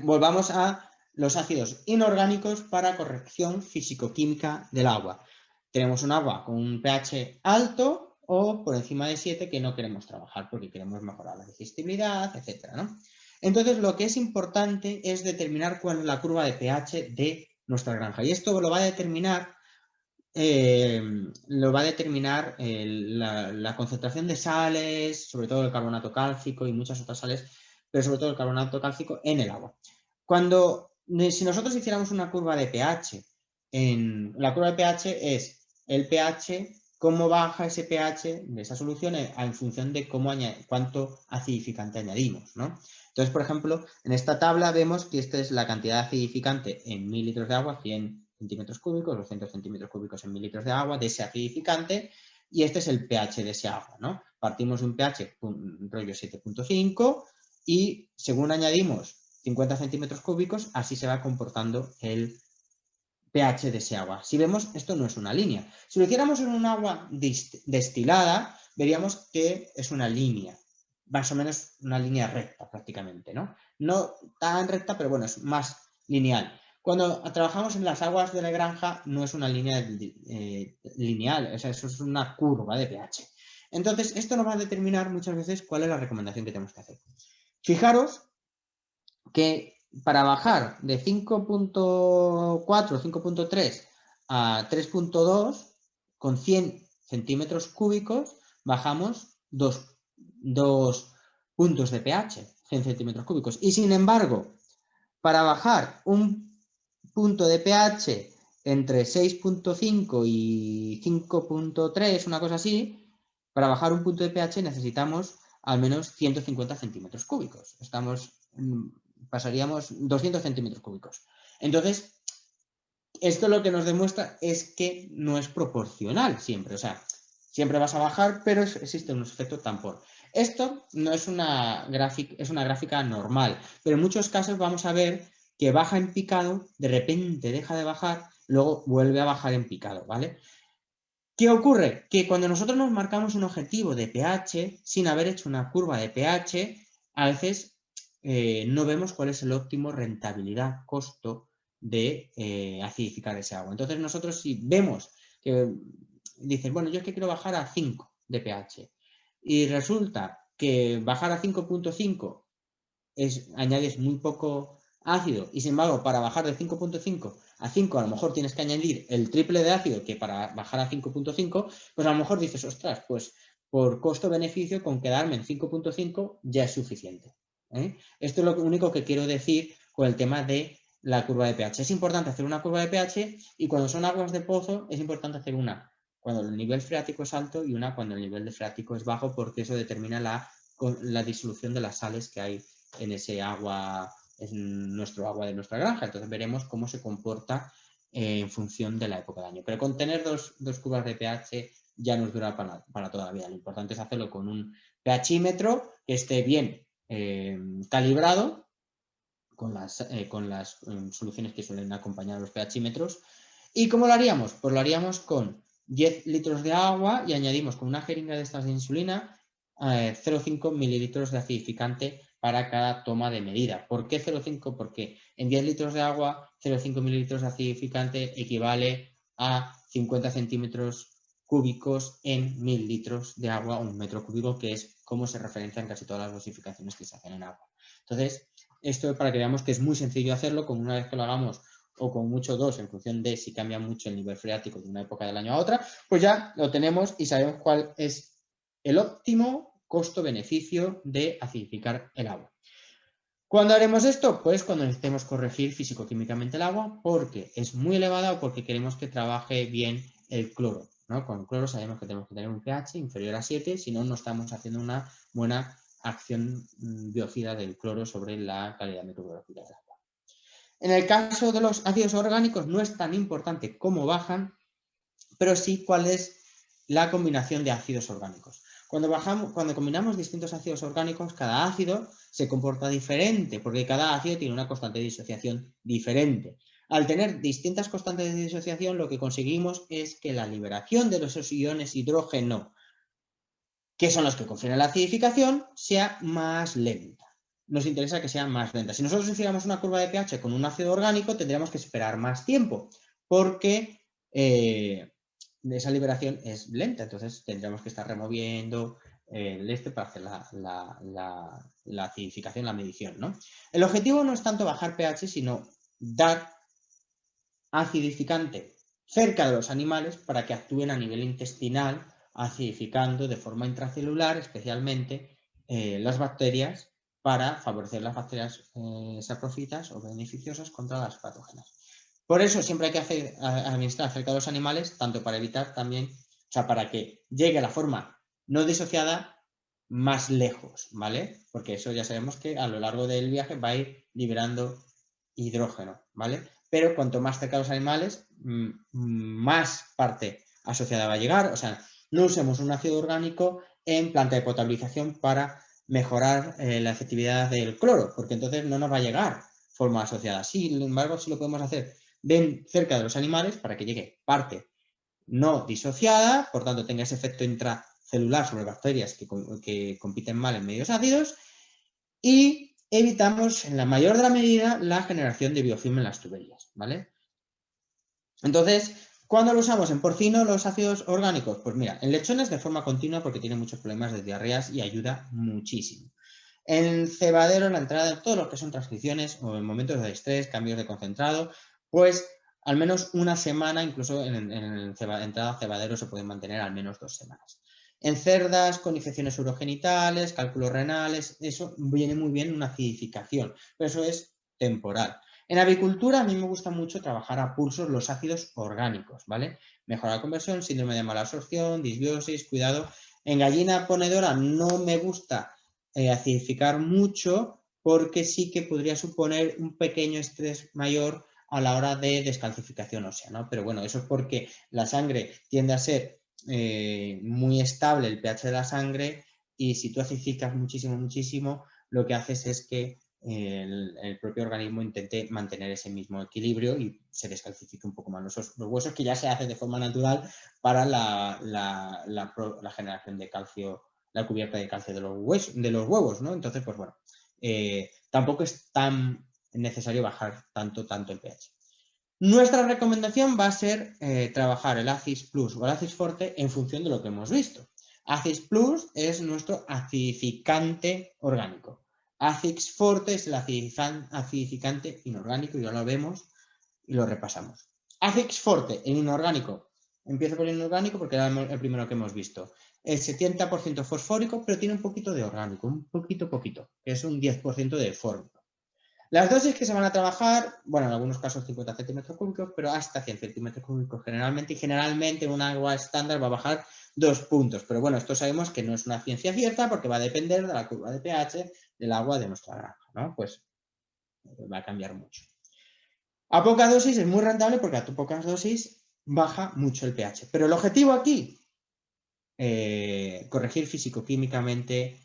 volvamos a los ácidos inorgánicos para corrección físico-química del agua. Tenemos un agua con un pH alto o por encima de 7 que no queremos trabajar porque queremos mejorar la digestibilidad, etc., ¿no? Entonces lo que es importante es determinar cuál es la curva de pH de nuestra granja. Y esto lo va a determinar lo va a determinar la concentración de sales, sobre todo el carbonato cálcico y muchas otras sales, pero sobre todo el carbonato cálcico en el agua. Si nosotros hiciéramos una curva de pH, la curva de pH es el pH, cómo baja ese pH de esa solución en función de cuánto acidificante añadimos, ¿no? Entonces, por ejemplo, en esta tabla vemos que esta es la cantidad de acidificante en 1000 litros de agua, 100 centímetros cúbicos, 200 centímetros cúbicos en 1000 litros de agua, de ese acidificante, y este es el pH de ese agua, ¿no? Partimos de un pH rollo 7.5 y según añadimos 50 centímetros cúbicos, así se va comportando el pH de ese agua. Si vemos, esto no es una línea. Si lo hiciéramos en un agua destilada, veríamos que es una línea, más o menos una línea recta prácticamente, ¿no? No tan recta, pero bueno, es más lineal. Cuando trabajamos en las aguas de la granja, no es una línea lineal, o sea, eso es una curva de pH. Entonces, esto nos va a determinar muchas veces cuál es la recomendación que tenemos que hacer. Fijaros que para bajar de 5.4 o 5.3 a 3.2, con 100 centímetros cúbicos, bajamos 2 puntos de pH, 100 centímetros cúbicos. Y sin embargo, para bajar un punto de pH entre 6.5 y 5.3, una cosa así, para bajar un punto de pH necesitamos al menos 150 centímetros cúbicos. Pasaríamos 200 centímetros cúbicos. Entonces, esto lo que nos demuestra es que no es proporcional siempre. O sea, siempre vas a bajar, pero existe un efecto tampón. Esto no es una gráfica, es una gráfica normal, pero en muchos casos vamos a ver que baja en picado, de repente deja de bajar, luego vuelve a bajar en picado, ¿vale? ¿Qué ocurre? Que cuando nosotros nos marcamos un objetivo de pH, sin haber hecho una curva de pH, a veces no vemos cuál es el óptimo rentabilidad-costo de acidificar ese agua. Entonces nosotros si vemos que dices, bueno, yo es que quiero bajar a 5 de pH y resulta que bajar a 5.5 añades muy poco ácido y sin embargo para bajar de 5.5 a 5 a lo mejor tienes que añadir el triple de ácido que para bajar a 5.5, pues a lo mejor dices, ostras, pues por costo-beneficio con quedarme en 5.5 ya es suficiente. Esto es lo único que quiero decir con el tema de la curva de pH. Es importante hacer una curva de pH y cuando son aguas de pozo es importante hacer una cuando el nivel freático es alto y una cuando el nivel de freático es bajo porque eso determina la disolución de las sales que hay en ese agua, en nuestro agua de nuestra granja. Entonces veremos cómo se comporta en función de la época de año. Pero con tener dos curvas de pH ya nos dura para toda la vida. Lo importante es hacerlo con un pHímetro que esté bien calibrado con las soluciones que suelen acompañar a los pHímetros. ¿Y cómo lo haríamos? Pues lo haríamos con 10 litros de agua y añadimos con una jeringa de estas de insulina 0,5 mililitros de acidificante para cada toma de medida. ¿Por qué 0,5? Porque en 10 litros de agua, 0,5 mililitros de acidificante equivale a 50 centímetros cúbicos en 1000 litros de agua o un metro cúbico, que es como se referencian casi todas las dosificaciones que se hacen en agua. Entonces, esto es para que veamos que es muy sencillo hacerlo, con una vez que lo hagamos o con mucho dos, en función de si cambia mucho el nivel freático de una época del año a otra, pues ya lo tenemos y sabemos cuál es el óptimo costo-beneficio de acidificar el agua. ¿Cuándo haremos esto? Pues cuando necesitemos corregir físico-químicamente el agua porque es muy elevada o porque queremos que trabaje bien el cloro, ¿no? Con el cloro sabemos que tenemos que tener un pH inferior a 7, si no, no estamos haciendo una buena acción biocida del cloro sobre la calidad microbiológica del agua. En el caso de los ácidos orgánicos no es tan importante cómo bajan, pero sí cuál es la combinación de ácidos orgánicos. Cuando combinamos distintos ácidos orgánicos, cada ácido se comporta diferente, porque cada ácido tiene una constante de disociación diferente. Al tener distintas constantes de disociación, lo que conseguimos es que la liberación de los iones hidrógeno, que son los que confieren la acidificación, sea más lenta. Nos interesa que sea más lenta. Si nosotros hiciéramos una curva de pH con un ácido orgánico, tendríamos que esperar más tiempo, porque esa liberación es lenta, entonces tendríamos que estar removiendo el para hacer la acidificación, la medición, ¿no? El objetivo no es tanto bajar pH, sino dar acidificante cerca de los animales para que actúen a nivel intestinal, acidificando de forma intracelular especialmente las bacterias para favorecer las bacterias saprofítas o beneficiosas contra las patógenas. Por eso siempre hay que administrar cerca de los animales, tanto para evitar también, o sea, para que llegue la forma no disociada más lejos, ¿vale? Porque eso ya sabemos que a lo largo del viaje va a ir liberando hidrógeno, ¿vale? Pero cuanto más cerca de los animales, más parte asociada va a llegar. O sea, no usemos un ácido orgánico en planta de potabilización para mejorar la efectividad del cloro, porque entonces no nos va a llegar forma asociada. Sin embargo, sí lo podemos hacer cerca de los animales para que llegue parte no disociada, por tanto tenga ese efecto intracelular sobre bacterias que compiten mal en medios ácidos, y evitamos en la mayor de la medida la generación de biofilm en las tuberías, ¿vale? Entonces, ¿cuándo lo usamos en porcino los ácidos orgánicos? Pues mira, en lechones de forma continua porque tiene muchos problemas de diarreas y ayuda muchísimo. En cebadero, en la entrada de todo lo que son transcripciones o en momentos de estrés, cambios de concentrado, pues al menos una semana, incluso en entrada a cebadero se pueden mantener al menos 2 semanas. En cerdas con infecciones urogenitales, cálculos renales, eso viene muy bien una acidificación, pero eso es temporal. En avicultura a mí me gusta mucho trabajar a pulsos los ácidos orgánicos, ¿vale? Mejora la conversión, síndrome de mala absorción, disbiosis, cuidado. En gallina ponedora no me gusta acidificar mucho porque sí que podría suponer un pequeño estrés mayor a la hora de descalcificación ósea, ¿no? Pero bueno, eso es porque la sangre tiende a ser muy estable, el pH de la sangre, y si tú acidificas muchísimo, muchísimo, lo que haces es que el propio organismo intente mantener ese mismo equilibrio y se descalcifique un poco más los huesos, que ya se hace de forma natural para la generación de calcio, la cubierta de calcio de los huevos, ¿no? Entonces, pues bueno, tampoco es tan necesario bajar tanto el pH. Nuestra recomendación va a ser trabajar el ACIS Plus o el ACIS Forte en función de lo que hemos visto. ACIS Plus es nuestro acidificante orgánico. ACIS Forte es el acidificante inorgánico, ya lo vemos y lo repasamos. ACIS Forte, el inorgánico. Empiezo por el inorgánico porque era el primero que hemos visto. El 70% fosfórico, pero tiene un poquito de orgánico, un poquito, que es un 10% de fórmico. Las dosis que se van a trabajar, bueno, en algunos casos 50 centímetros cúbicos, pero hasta 100 centímetros cúbicos generalmente, y generalmente un agua estándar va a bajar 2 puntos. Pero bueno, esto sabemos que no es una ciencia cierta porque va a depender de la curva de pH del agua de nuestra granja, ¿no? Pues va a cambiar mucho. A poca dosis es muy rentable porque a pocas dosis baja mucho el pH. Pero el objetivo aquí, corregir físico-químicamente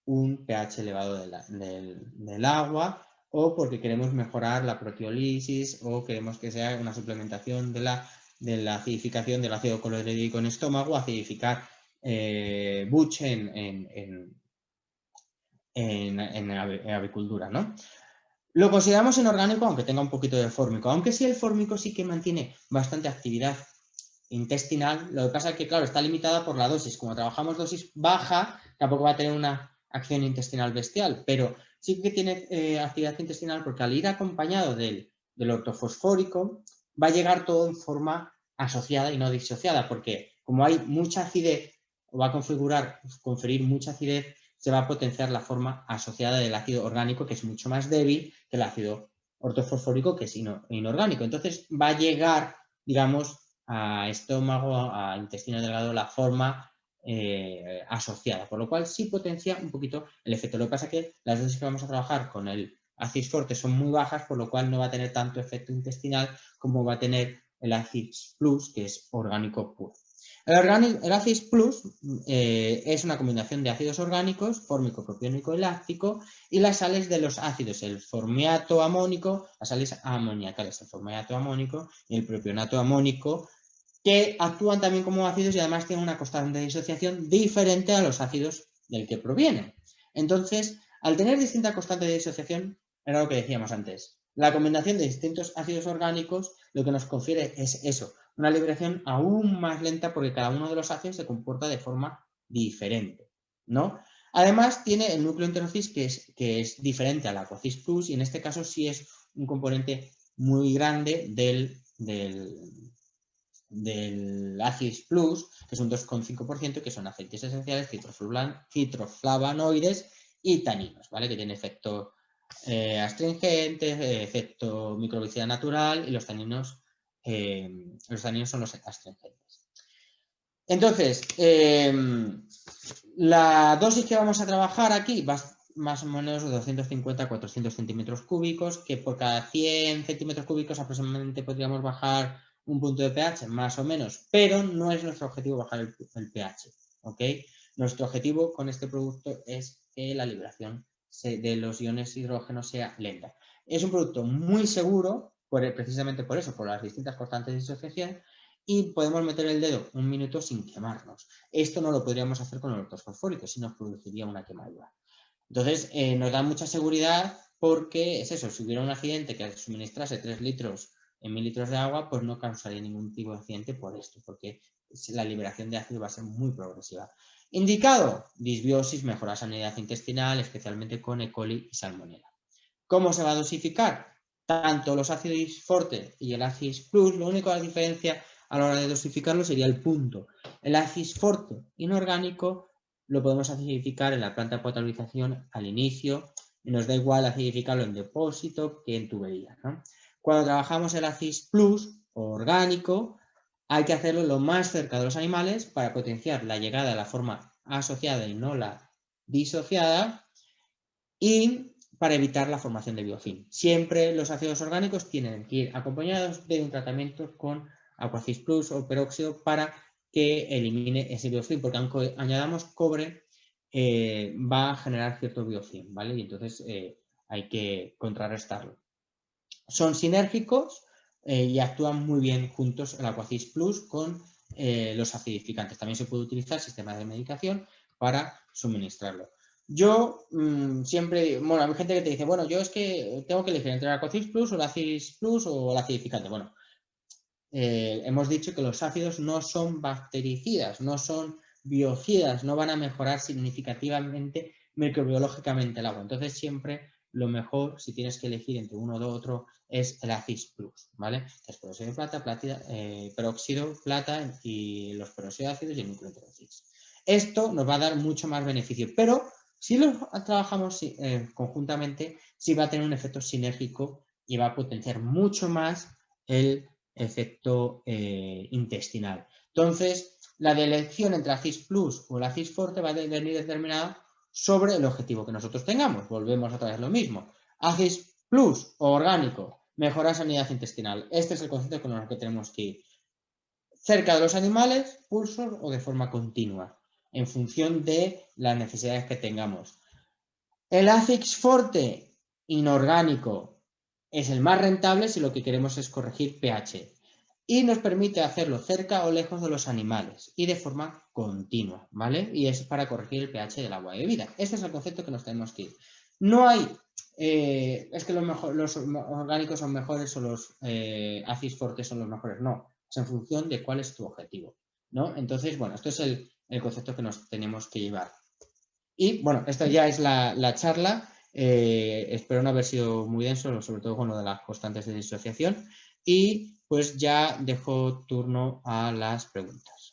un pH elevado del agua, o porque queremos mejorar la proteólisis o queremos que sea una suplementación de la acidificación del ácido clorhídrico en estómago, acidificar buche en avicultura, ¿no? Lo consideramos inorgánico aunque tenga un poquito de fórmico, aunque sí el fórmico sí que mantiene bastante actividad intestinal. Lo que pasa es que, claro, está limitada por la dosis. Como trabajamos dosis baja, tampoco va a tener una acción intestinal bestial, pero sí que tiene actividad intestinal porque al ir acompañado del ortofosfórico va a llegar todo en forma asociada y no disociada, porque como hay mucha acidez, o va a conferir mucha acidez, se va a potenciar la forma asociada del ácido orgánico, que es mucho más débil que el ácido ortofosfórico, que es inorgánico. Entonces va a llegar, digamos, a estómago, a intestino delgado, la forma asociada, por lo cual sí potencia un poquito el efecto. Lo que pasa es que las dosis que vamos a trabajar con el ACIS Forte son muy bajas, por lo cual no va a tener tanto efecto intestinal como va a tener el ACIS Plus, que es orgánico puro. El ACIS Plus es una combinación de ácidos orgánicos, fórmico, propiónico y láctico, y las sales de los ácidos, el formiato amónico, las sales amoniacales, el formiato amónico y el propionato amónico, que actúan también como ácidos y además tienen una constante de disociación diferente a los ácidos del que provienen. Entonces, al tener distinta constante de disociación, era lo que decíamos antes, la combinación de distintos ácidos orgánicos lo que nos confiere es eso, una liberación aún más lenta porque cada uno de los ácidos se comporta de forma diferente, ¿no? Además, tiene el núcleo enterocis que es diferente al AquaCis Plus y en este caso sí es un componente muy grande del ACIS Plus, que es un 2,5%, que son aceites esenciales, citroflavonoides y taninos, ¿vale? Que tienen efecto astringente, efecto microbicida natural, y los taninos son los astringentes. Entonces, la dosis que vamos a trabajar aquí va más o menos de 250 a 400 centímetros cúbicos, que por cada 100 centímetros cúbicos aproximadamente podríamos bajar un punto de pH, más o menos, pero no es nuestro objetivo bajar el pH, ¿ok? Nuestro objetivo con este producto es que la liberación de los iones hidrógeno sea lenta. Es un producto muy seguro, precisamente por eso, por las distintas constantes de disociación, y podemos meter el dedo un minuto sin quemarnos. Esto no lo podríamos hacer con los ortofosfóricos, si nos produciría una quemadura. Entonces, nos da mucha seguridad porque es eso, si hubiera un accidente que suministrase 3 litros en 1000 litros de agua, pues no causaría ningún tipo de accidente por esto, porque la liberación de ácido va a ser muy progresiva. Indicado, disbiosis, mejora sanidad intestinal, especialmente con E. coli y salmonella. ¿Cómo se va a dosificar? Tanto los ácidos forte y el ACIS Plus, lo único que la diferencia a la hora de dosificarlo sería el punto. El ACIS forte inorgánico lo podemos acidificar en la planta de potabilización al inicio, y nos da igual acidificarlo en depósito que en tubería, ¿no? Cuando trabajamos el ACIS Plus orgánico, hay que hacerlo lo más cerca de los animales para potenciar la llegada de la forma asociada y no la disociada, y para evitar la formación de biofilm. Siempre los ácidos orgánicos tienen que ir acompañados de un tratamiento con Aquacid Plus o peróxido para que elimine ese biofilm, porque aunque añadamos cobre, va a generar cierto biofilm, ¿vale? Y entonces hay que contrarrestarlo. Son sinérgicos y actúan muy bien juntos el Aquacid Plus con los acidificantes. También se puede utilizar sistemas de medicación para suministrarlo. Yo siempre, bueno, hay gente que te dice, bueno, yo es que tengo que elegir entre el Aquacid Plus o el ACIS Plus o el acidificante. Bueno, hemos dicho que los ácidos no son bactericidas, no son biocidas, no van a mejorar significativamente microbiológicamente el agua. Entonces siempre lo mejor, si tienes que elegir entre uno o otro, es el ACIS Plus, ¿vale? Es peróxido de plata, peróxido, plata y los peróxidos y el nucleótidos. Esto nos va a dar mucho más beneficio, pero si lo trabajamos conjuntamente, sí va a tener un efecto sinérgico y va a potenciar mucho más el efecto intestinal. Entonces, la elección entre ACIS Plus o el ACIS Forte va a venir determinada sobre el objetivo que nosotros tengamos. Volvemos otra vez lo mismo. ACIS Plus o orgánico, mejora sanidad intestinal. Este es el concepto con el que tenemos que ir. Cerca de los animales, pulsos o de forma continua, en función de las necesidades que tengamos. El ACIS Forte inorgánico es el más rentable si lo que queremos es corregir pH y nos permite hacerlo cerca o lejos de los animales y de forma continua, ¿vale? Y es para corregir el pH del agua de bebida. Este es el concepto que nos tenemos que ir. No hay, es que los orgánicos son mejores o los ACIS Fortes son los mejores, no. Es en función de cuál es tu objetivo, ¿no? Entonces, bueno, esto es el concepto que nos tenemos que llevar. Y bueno, esta ya es la charla. Espero no haber sido muy denso, sobre todo con lo de las constantes de disociación. Y pues ya dejo turno a las preguntas.